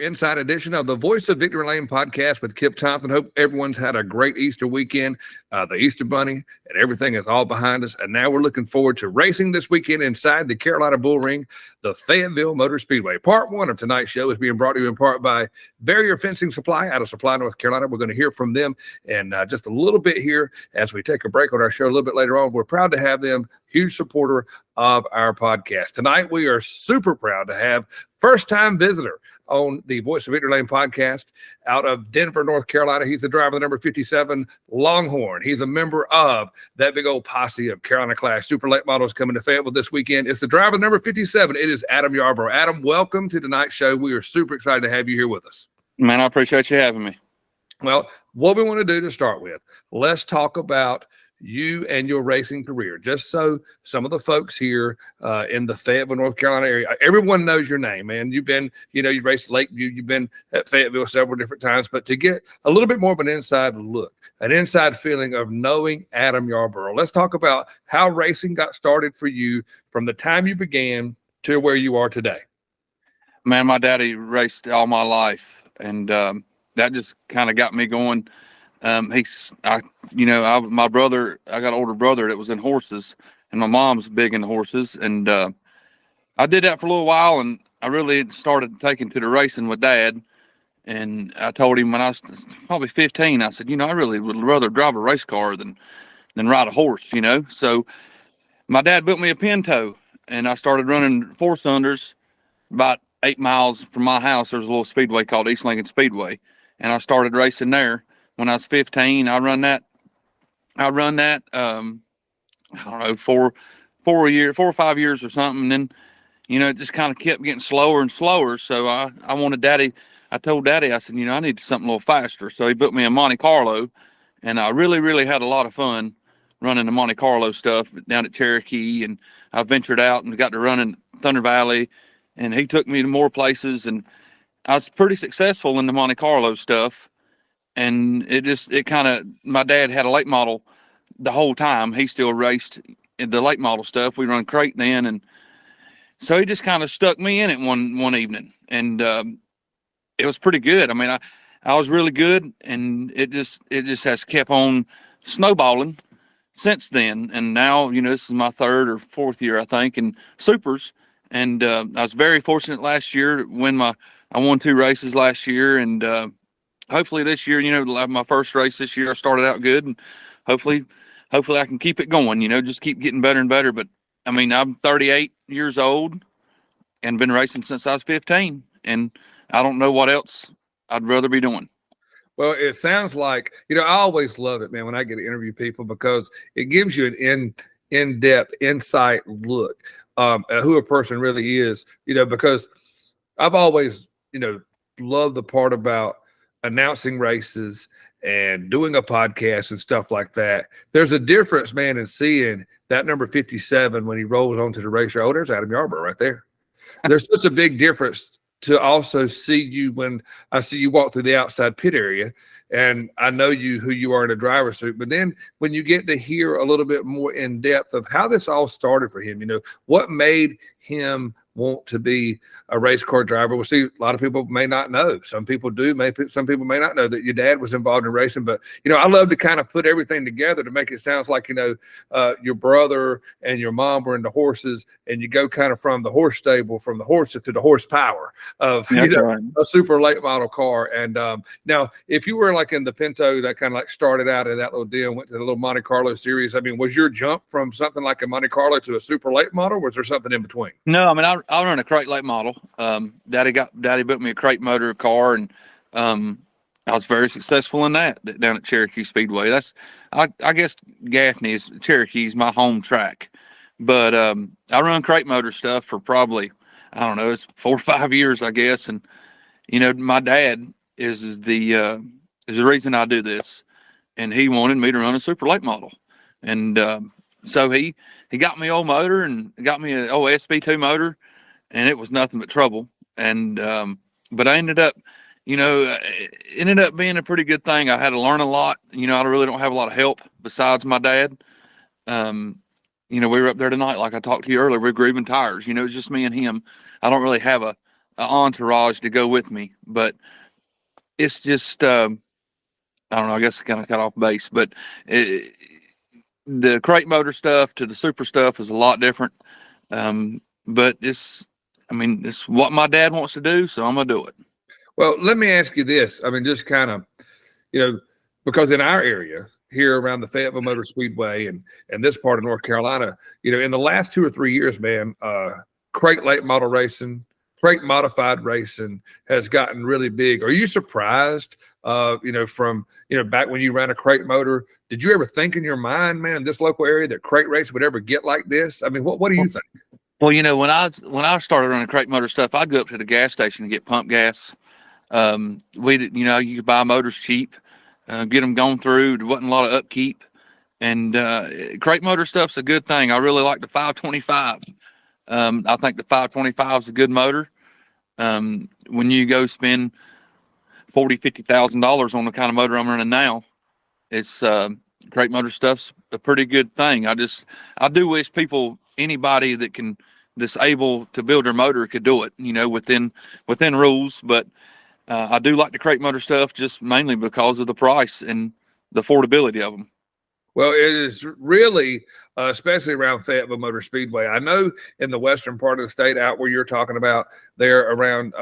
inside edition of the Voice of Victory Lane podcast with Kip Thompson. Hope everyone's had a great Easter weekend. The Easter Bunny and everything is all behind us. And now we're looking forward to racing this weekend inside the Carolina Bull Ring, the Fayetteville Motor Speedway. Part one of tonight's show is being brought to you in part by Barrier Fencing Supply out of Supply, North Carolina. We're going to hear from them in just a little bit here as we take a break on our show a little bit later on. We're proud to have them, huge supporter of our podcast. Tonight, we are super proud to have first-time visitor on the Voice of Victory Lane podcast out of Denver, North Carolina. He's the driver of the number 57 Longhorn. He's a member of that big old posse of Carolina Clash Super Late Models coming to Fayetteville this weekend. It's the driver of the number 57. It is Adam Yarbrough. Adam, welcome to tonight's show. We are super excited to have you here with us. Man, I appreciate you having me. Well, what we want to do to start with, let's talk about you and your racing career, just so some of the folks here in the Fayetteville, North Carolina area, everyone knows your name, man. You've been, you raced Lakeview, you've been at Fayetteville several different times, but to get a little bit more of an inside look, an inside feeling of knowing Adam Yarbrough, let's talk about how racing got started for you from the time you began to where you are today. Man, my daddy raced all my life, and that just kind of got me going. My brother, I got an older brother that was in horses, and my mom's big in horses. And I did that for a little while, and I really started taking to the racing with Dad. And I told him when I was probably 15, I said, I really would rather drive a race car than ride a horse, So my dad built me a Pinto, and I started running four-cylinders about 8 miles from my house. There's a little speedway called East Lincoln Speedway, and I started racing there. When I was 15, I run that. I don't know, 4 or 5 years or something. And then, it just kind of kept getting slower and slower. So I wanted Daddy. I told Daddy, I said, I need something a little faster. So he built me a Monte Carlo, and I really, really had a lot of fun running the Monte Carlo stuff down at Cherokee. And I ventured out and got to run in Thunder Valley, and he took me to more places, and I was pretty successful in the Monte Carlo stuff. And my dad had a late model the whole time. He still raced in the late model stuff. We run crate then. And so he just kind of stuck me in it one evening. And it was pretty good. I mean, I was really good, and it just has kept on snowballing since then. And now, this is my third or fourth year, I think, in supers. And I was very fortunate last year to win I won 2 races last year, and hopefully this year, my first race this year, I started out good, and hopefully I can keep it going, just keep getting better and better. But I mean, I'm 38 years old and been racing since I was 15, and I don't know what else I'd rather be doing. Well, it sounds like, I always love it, man, when I get to interview people, because it gives you an in-depth, insight look at who a person really is, because I've always, loved the part about announcing races and doing a podcast and stuff like that. There's a difference, man, in seeing that number 57 when he rolls onto the racetrack. Oh, there's Adam Yarbrough right there. There's such a big difference to also see you when I see you walk through the outside pit area, and I know who you are in a driver's suit. But then when you get to hear a little bit more in depth of how this all started for him, what made him want to be a race car driver. Well, see, a lot of people may not know. Some people do. Some people may not know that your dad was involved in racing. But, I love to kind of put everything together to make it sound like, your brother and your mom were into horses, and you go kind of from the horse stable, from the horses to the horsepower of, right. A super late model car. And now, if you were like in the Pinto that kind of like started out in that little deal and went to the little Monte Carlo series, I mean, was your jump from something like a Monte Carlo to a super late model? Or was there something in between? No, I mean, I run a crate late model. Daddy built me a crate motor car, and I was very successful in that down at Cherokee Speedway. I guess Cherokee's my home track, but I run crate motor stuff for probably, I don't know, it's 4 or 5 years, I guess. And my dad is the reason I do this, and he wanted me to run a super late model, and so he got me old motor and got me an old SP2 motor, and it was nothing but trouble. And but I ended up, it ended up being a pretty good thing. I had to learn a lot. I really don't have a lot of help besides my dad. We were up there tonight, like I talked to you earlier, we're grieving tires. It's just me and him. I don't really have a an entourage to go with me, but it's just I don't know. I guess kind of cut off base, but the crate motor stuff to the super stuff is a lot different. But it's what my dad wants to do, so I'm gonna do it. Well, let me ask you this. I mean, just kind of, you know, because in our area here around the Fayetteville Motor Speedway and this part of North Carolina, in the last 2 or 3 years, man, crate late model racing, crate modified racing has gotten really big. Are you surprised? From back when you ran a crate motor, did you ever think in your mind, man, in this local area that crate race would ever get like this? I mean, what do you think? Well, when I started running crate motor stuff, I'd go up to the gas station to get pump gas. You could buy motors cheap, get them going through. There wasn't a lot of upkeep, and crate motor stuff's a good thing. I really like the 525. I think the 525 is a good motor. When you go spend $40,000-$50,000 on the kind of motor I'm running now, it's crate motor stuff's a pretty good thing. I do wish anybody that's able to build their motor could do it, within rules. But I do like the crate motor stuff just mainly because of the price and the affordability of them. Well, it is really, especially around Fayetteville Motor Speedway. I know in the western part of the state, out where you're talking about, there around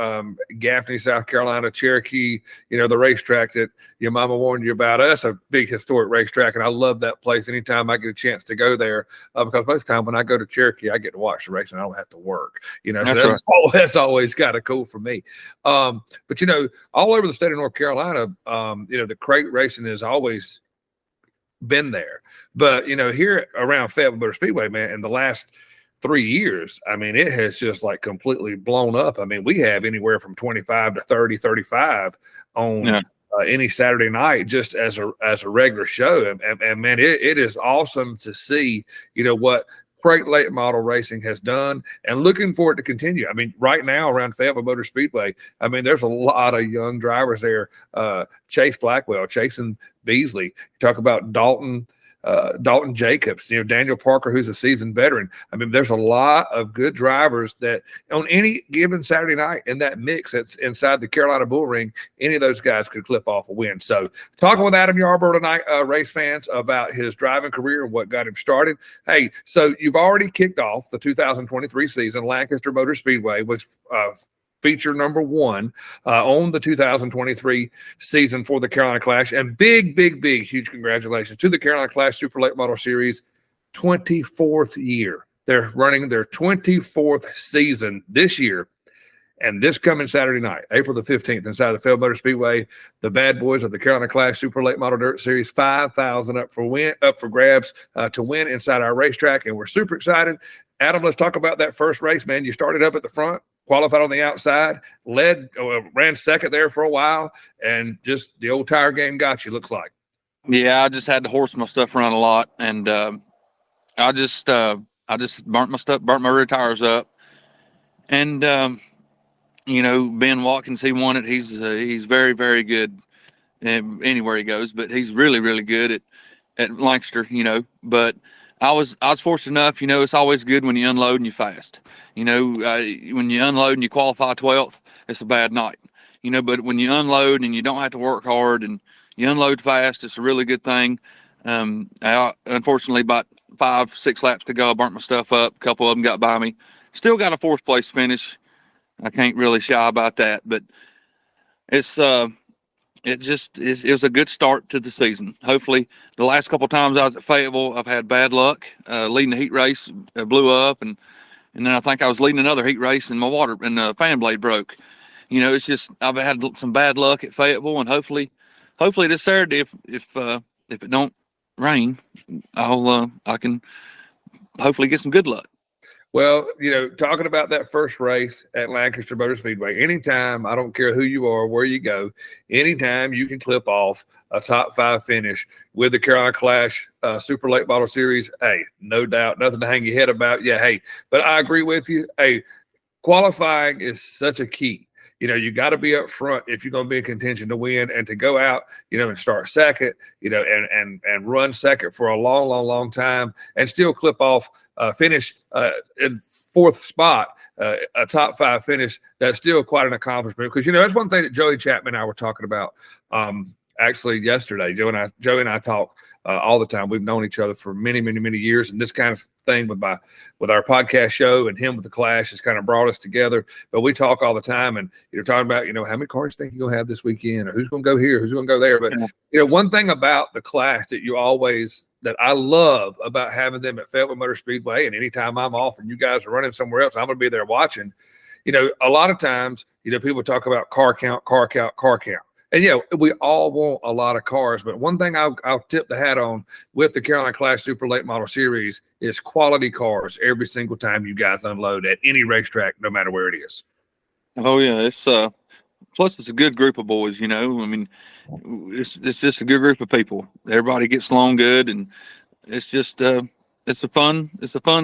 Gaffney, South Carolina, Cherokee, the racetrack that your mama warned you about. That's a big historic racetrack, and I love that place anytime I get a chance to go there, because most of the time when I go to Cherokee, I get to watch the race and I don't have to work. That's always kind of cool for me. But, all over the state of North Carolina, the crate racing is always been there. But here around Fayetteville Motor Speedway, man, in the last 3 years, I mean, it has just like completely blown up. I mean, we have anywhere from 25 to 30, 35 on any Saturday night just as a regular show. And man, it is awesome to see what crate late model racing has done, and looking for it to continue. I mean, right now around Fayetteville Motor Speedway, I mean, there's a lot of young drivers there. Chase Blackwell, Chasen Beasley. Talk about Dalton Jacobs, Daniel Parker, who's a seasoned veteran. I mean, there's a lot of good drivers that on any given Saturday night in that mix that's inside the Carolina Bull Ring, any of those guys could clip off a win. So talking with Adam Yarbrough tonight, race fans, about his driving career and what got him started. Hey, so you've already kicked off the 2023 season. Lancaster Motor Speedway was feature number one on the 2023 season for the Carolina Clash. And big, huge congratulations to the Carolina Clash Super Late Model Series 24th year. They're running their 24th season this year. And this coming Saturday night, April the 15th, inside the Fayetteville Motor Speedway, the bad boys of the Carolina Clash Super Late Model Dirt Series, $5,000 up for grabs to win inside our racetrack. And we're super excited. Adam, let's talk about that first race, man. You started up at the front, qualified on the outside, ran second there for a while, and just the old tire game got you, looks like. Yeah, I just had to horse my stuff around a lot, and I just burnt my rear tires up. And Ben Watkins, he won it. He's very, very good anywhere he goes, but he's really, really good at Lancaster, But I was fortunate enough, it's always good when you unload and you fast. When you unload and you qualify 12th, it's a bad night. But when you unload and you don't have to work hard and you unload fast, it's a really good thing. Unfortunately, about 5-6 laps to go, I burnt my stuff up. A couple of them got by me. Still got a 4th place finish. I can't really shy about that, but it was a good start to the season. Hopefully, the last couple of times I was at Fayetteville, I've had bad luck. Leading the heat race, blew up, and then I think I was leading another heat race, and the fan blade broke. It's just I've had some bad luck at Fayetteville, and hopefully this Saturday, if it don't rain, I can hopefully get some good luck. Well, talking about that first race at Lancaster Motor Speedway, anytime, I don't care who you are, where you go, anytime you can clip off a top 5 finish with the Carolina Clash Super Late Model Series, hey, no doubt, nothing to hang your head about. Yeah, hey, but I agree with you. Hey, qualifying is such a key. you got to be up front if you're going to be in contention to win, and to go out, and start second, and run second for a long, long, long time and still clip off, finish in fourth spot, a top 5 finish. That's still quite an accomplishment, because, that's one thing that Joey Chapman and I were talking about actually yesterday. Joey and I talk all the time. We've known each other for many, many, many years, and this kind of thing with our podcast show and him with the Clash has kind of brought us together. But we talk all the time, and you're talking about, how many cars you think you're gonna have this weekend, or who's gonna go here, who's gonna go there. But one thing about the Clash that I love about having them at Fayetteville Motor Speedway, and anytime I'm off and you guys are running somewhere else, I'm gonna be there watching. A lot of times, people talk about car count. And we all want a lot of cars, but one thing I'll tip the hat on with the Carolina Clash Super Late Model Series is quality cars every single time you guys unload at any racetrack, no matter where it is. Oh yeah, it's plus it's a good group of boys. I mean, it's just a good group of people. Everybody gets along good, and it's just it's a fun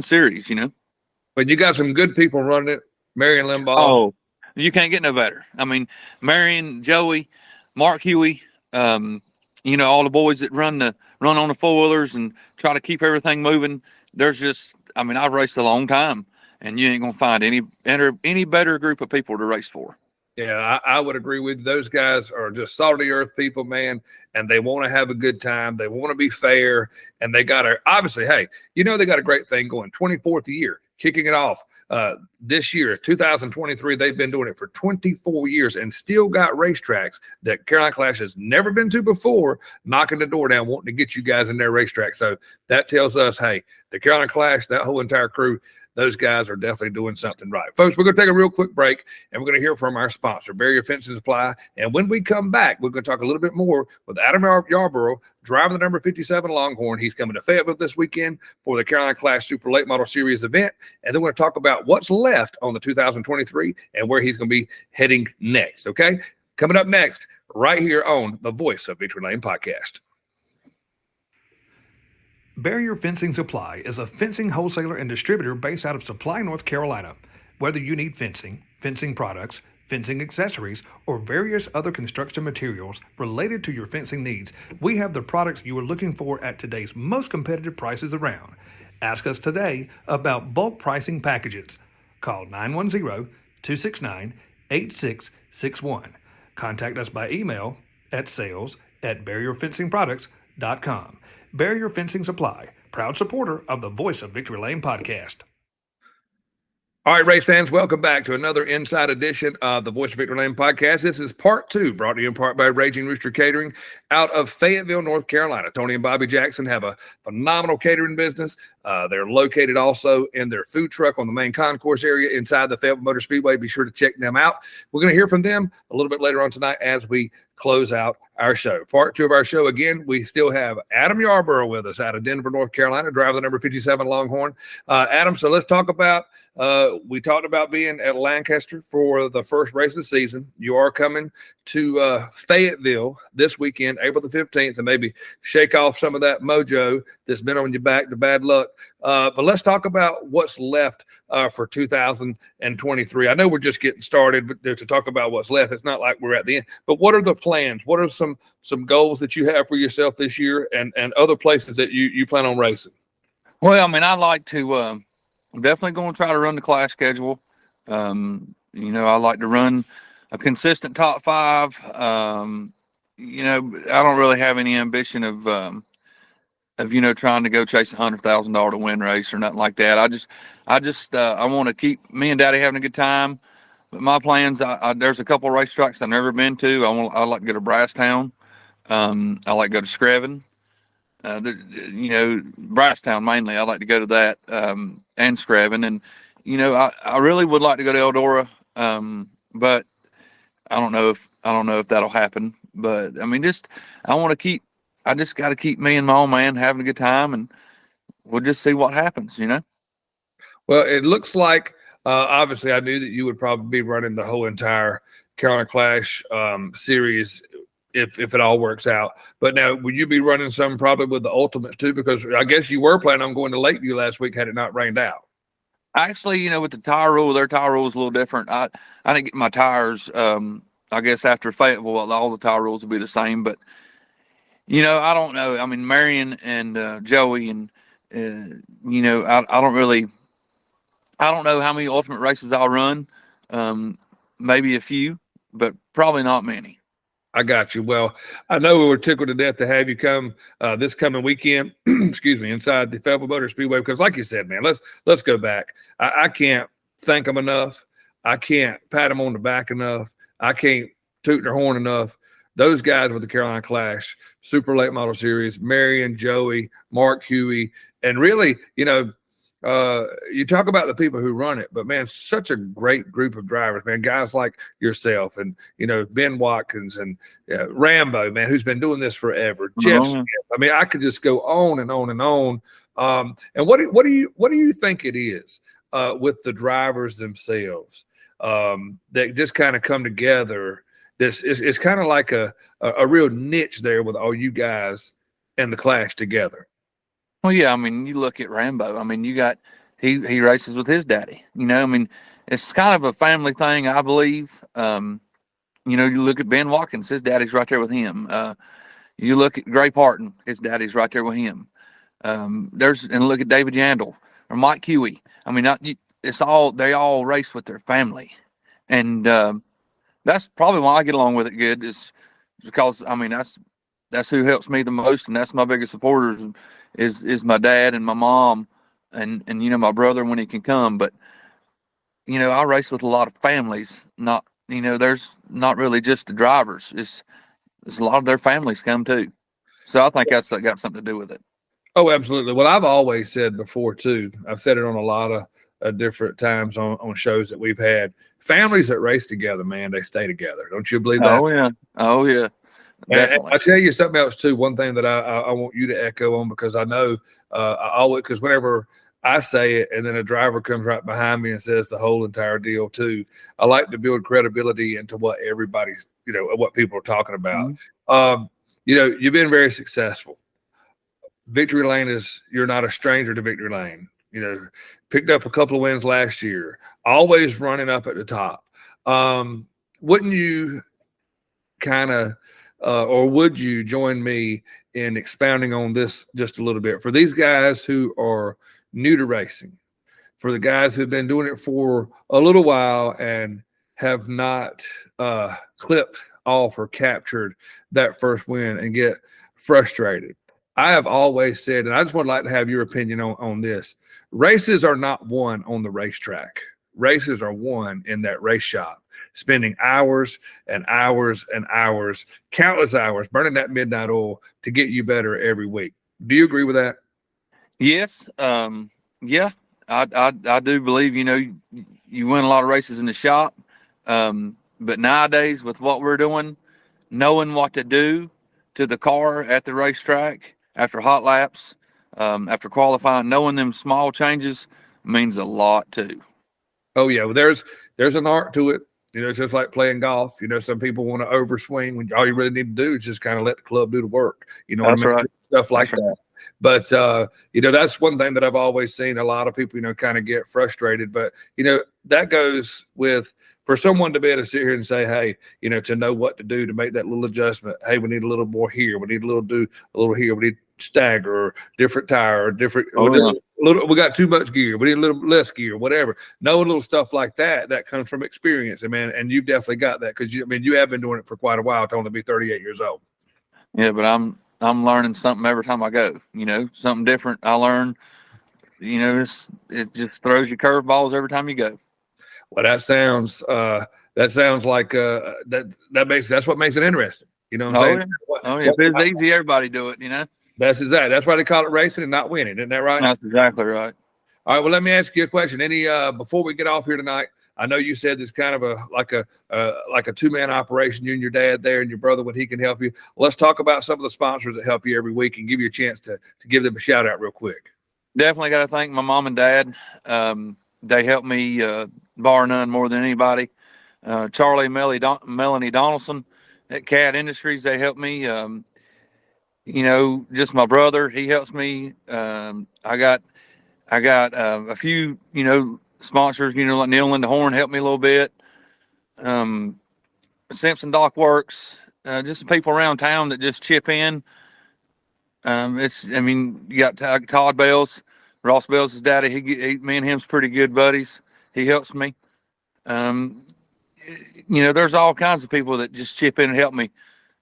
series. But you got some good people running it. Marion Limbaugh. Oh, you can't get no better. I mean, Marion, Joey, Mark Huey, all the boys that run on the 4-wheelers and try to keep everything moving. I've raced a long time, and you ain't gonna find any better group of people to race for. Yeah, I would agree with you. Those guys are just salt of the earth people, man, and they want to have a good time. They want to be fair, and they got obviously, hey, they got a great thing going. 24th year, kicking it off this year, 2023. They've been doing it for 24 years and still got racetracks that Carolina Clash has never been to before, knocking the door down, wanting to get you guys in their racetrack. So that tells us, hey, the Carolina Clash, that whole entire crew, those guys are definitely doing something right. Folks, we're going to take a real quick break, and we're going to hear from our sponsor, Barrier Fencing Supply. And when we come back, we're going to talk a little bit more with Adam Yarbrough, driving the number 57 Longhorn. He's coming to Fayetteville this weekend for the Carolina Clash Super Late Model Series event. And then we're going to talk about what's left on the 2023 and where he's going to be heading next. Okay? Coming up next, right here on the Voice of Victory Lane podcast. Barrier Fencing Supply is a fencing wholesaler and distributor based out of Supply, North Carolina. Whether you need fencing, fencing products, fencing accessories, or various other construction materials related to your fencing needs, we have the products you are looking for at today's most competitive prices around. Ask us today about bulk pricing packages. Call 910-269-8661. Contact us by email at sales@barrierfencingproducts.com. Barrier Fencing Supply, proud supporter of the Voice of Victory Lane podcast. All right, race fans, welcome back to another Inside edition of the Voice of Victory Lane podcast. This is part 2, brought to you in part by Raging Rooster Catering out of Fayetteville, North Carolina. Tony and Bobby Jackson have a phenomenal catering business. They're located also in their food truck on the main concourse area inside the Fayetteville Motor Speedway. Be sure to check them out. We're going to hear from them a little bit later on tonight as we close out our show. Part 2 of our show. Again, we still have Adam Yarbrough with us out of Denver, North Carolina, driving the number 57 Longhorn. Adam, so let's talk about, we talked about being at Lancaster for the first race of the season. You are coming to Fayetteville this weekend, April the 15th, and maybe shake off some of that mojo that's been on your back, the bad luck. But let's talk about what's left for 2023. I know we're just getting started, but to talk about what's left, it's not like we're at the end. But what are the plans? What are some goals that you have for yourself this year, and other places that you plan on racing? Well, I'd like to I'm definitely going to try to run the class schedule. I like to run a consistent top 5. I don't really have any ambition of trying to go chase $100,000 to win race or nothing like that. I want to keep me and Daddy having a good time. But my plans, there's a couple of racetracks I've never been to. I like to go to Brasstown. I like to go to Screven. Brasstown mainly. I like to go to that and Screven. And I really would like to go to Eldora, but I don't know if that'll happen. But I just got to keep me and my old man having a good time, and we'll just see what happens. Well, it looks like. Obviously, I knew that you would probably be running the whole entire Carolina Clash series if it all works out. But now, will you be running some probably with the Ultimates too? Because I guess you were planning on going to Lakeview last week had it not rained out. Actually, with the tire rule, their tire rule is a little different. I didn't get my tires. I guess after Fayetteville, all the tire rules will be the same. But I don't know. I mean, Marion and Joey and I don't really. I don't know how many ultimate races I'll run. Maybe a few, but probably not many. I got you. Well, I know we were tickled to death to have you come this coming weekend. Excuse me, inside the Fayetteville Motor Speedway, because, like you said, man, let's go back. I can't thank them enough. I can't pat them on the back enough. I can't toot their horn enough. Those guys with the Carolina Clash, Super Late Model Series, Marion, Joey, Mark Huey, and really, you talk about the people who run it, but man, such a great group of drivers, man. Guys like yourself and Ben Watkins and Rambo, man, who's been doing this forever. Jeff Smith. I mean, I could just go on and on and on. And what do you think it is with the drivers themselves that just kind of come together? It's kind of like a real niche there with all you guys and the Clash together. Well, yeah, I mean, you look at Rambo. I mean, he races with his daddy. I mean, it's kind of a family thing, I believe. You look at Ben Watkins, his daddy's right there with him. You look at Gray Parton, his daddy's right there with him. And look at David Yandel or Mike Huey. I mean, they all race with their family, and that's probably why I get along with it good. Is because I mean that's who helps me the most, and that's my biggest supporters is my dad and my mom and my brother when he can come. But I race with a lot of families. Not there's not really just the drivers. It's a lot of their families come too. So I think that's got something to do with it. Oh, absolutely. Well, I've always said before too. I've said it on a lot of different times on shows that we've had. Families that race together, man, they stay together. Don't you believe that? Oh yeah. And I tell you something else too. One thing that I want you to echo on, because I know I always, because whenever I say it and then a driver comes right behind me and says the whole entire deal too, I like to build credibility into what everybody's, what people are talking about. Mm-hmm. You've been very successful. Victory Lane you're not a stranger to Victory Lane. Picked up a couple of wins last year, always running up at the top. Wouldn't you kind of, or would you join me in expounding on this just a little bit for these guys who are new to racing, for the guys who've been doing it for a little while and have not clipped off or captured that first win and get frustrated? I have always said, and I just would like to have your opinion on this. Races are not won on the racetrack. Races are won in that race shop, spending hours and hours and hours, countless hours, burning that midnight oil to get you better every week. Do you agree with that? Yes. Yeah, I do believe, you win a lot of races in the shop. But nowadays with what we're doing, knowing what to do to the car at the racetrack, after hot laps, after qualifying, knowing them small changes means a lot too. Oh yeah, well, there's an art to it. It's just like playing golf. Some people want to overswing when all you really need to do is just kind of let the club do the work. That's right. Stuff like that. But that's one thing that I've always seen a lot of people, kind of get frustrated. But that goes with, for someone to be able to sit here and say, hey, to know what to do to make that little adjustment. Hey, we need a little more here. We need a little here. We need stagger or different tire or different. We got too much gear. We need a little less gear, whatever. Know a little stuff like that. That comes from experience, and you've definitely got that because you have been doing it for quite a while to only be 38 years old. Yeah, but I'm learning something every time I go. Something different. I learn. It just throws you curveballs every time you go. Well, that sounds like that's what makes it interesting. You know what I'm saying? If it's easy, everybody do it. That's exactly. That's why they call it racing and not winning. Isn't that right? That's exactly right. All right. Well, let me ask you a question. Before we get off here tonight, I know you said it's kind of a two-man operation. You and your dad there, and your brother when he can help you. Let's talk about some of the sponsors that help you every week and give you a chance to give them a shout out real quick. Definitely got to thank my mom and dad. They helped me bar none more than anybody. Charlie and Melanie Donaldson at CAD Industries, they helped me. Just my brother, he helps me. I got a few, sponsors, like Neil and the Horn helped me a little bit. Simpson Dock Works, just some people around town that just chip in. You got Todd Bells, Ross Bells' daddy. Me and him's pretty good buddies. He helps me. There's all kinds of people that just chip in and help me.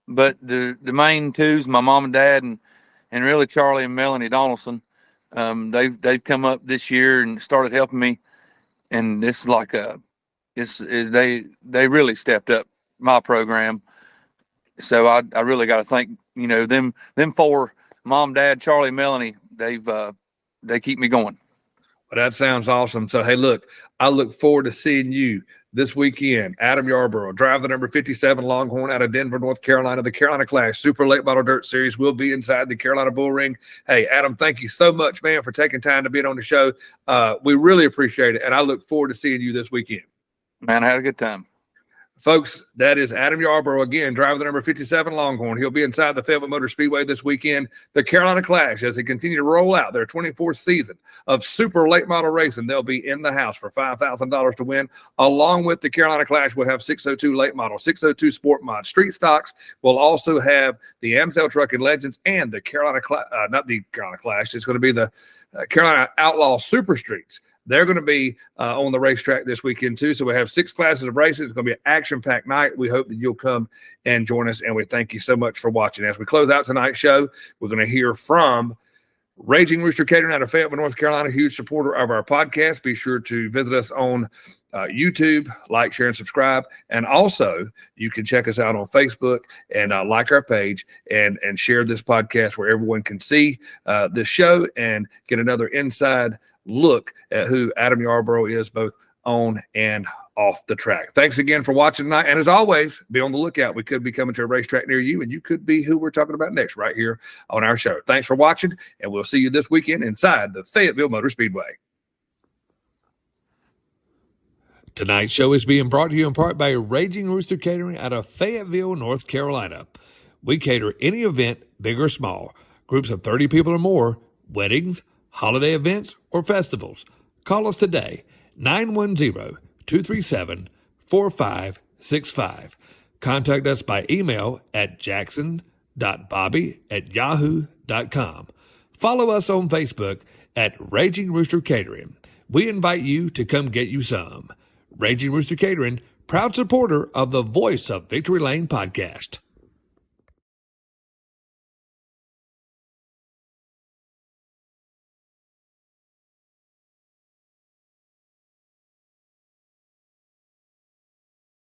But the main two's my mom and dad, and really Charlie and Melanie Donaldson. They've come up this year and started helping me, and it's like they really stepped up my program. So I really got to thank them four, Mom, Dad, Charlie, Melanie. They keep me going. Well, that sounds awesome. So hey, look, I look forward to seeing you this weekend. Adam Yarbrough, drive the number 57 Longhorn out of Denver, North Carolina. The Carolina Clash Super Late Model Dirt Series will be inside the Carolina Bull Ring. Hey, Adam, thank you so much, man, for taking time to be on the show. We really appreciate it, and I look forward to seeing you this weekend. Man, I had a good time. Folks, that is Adam Yarbrough again, driver the number 57 Longhorn. He'll be inside the Fayetteville Motor Speedway this weekend. The Carolina Clash, as they continue to roll out their 24th season of super late model racing, they'll be in the house for $5,000 to win. Along with the Carolina Clash, we'll have 602 late model, 602 sport mod, street stocks. We'll also have the Amstel Trucking Legends and the Carolina not the Carolina Clash. It's going to be the Carolina Outlaw Super Streets. They're going to be on the racetrack this weekend, too. So we have 6 classes of racing. It's going to be an action-packed night. We hope that you'll come and join us, and we thank you so much for watching. As we close out tonight's show, we're going to hear from Raging Rooster Catering out of Fayetteville, North Carolina, huge supporter of our podcast. Be sure to visit us on YouTube, like, share, and subscribe. And also, you can check us out on Facebook and like our page and share this podcast where everyone can see this show and get another inside look at who Adam Yarbrough is, both on and off the track. Thanks again for watching tonight. And as always, be on the lookout. We could be coming to a racetrack near you, and you could be who we're talking about next right here on our show. Thanks for watching, and we'll see you this weekend inside the Fayetteville Motor Speedway. Tonight's show is being brought to you in part by Raging Rooster Catering out of Fayetteville, North Carolina. We cater any event, big or small, groups of 30 people or more, weddings, holiday events, or festivals. Call us today, 910-237-4565. Contact us by email at jackson.bobby@yahoo.com. Follow us on Facebook at Raging Rooster Catering. We invite you to come get you some. Raging Rooster Catering, proud supporter of the Voice of Victory Lane podcast.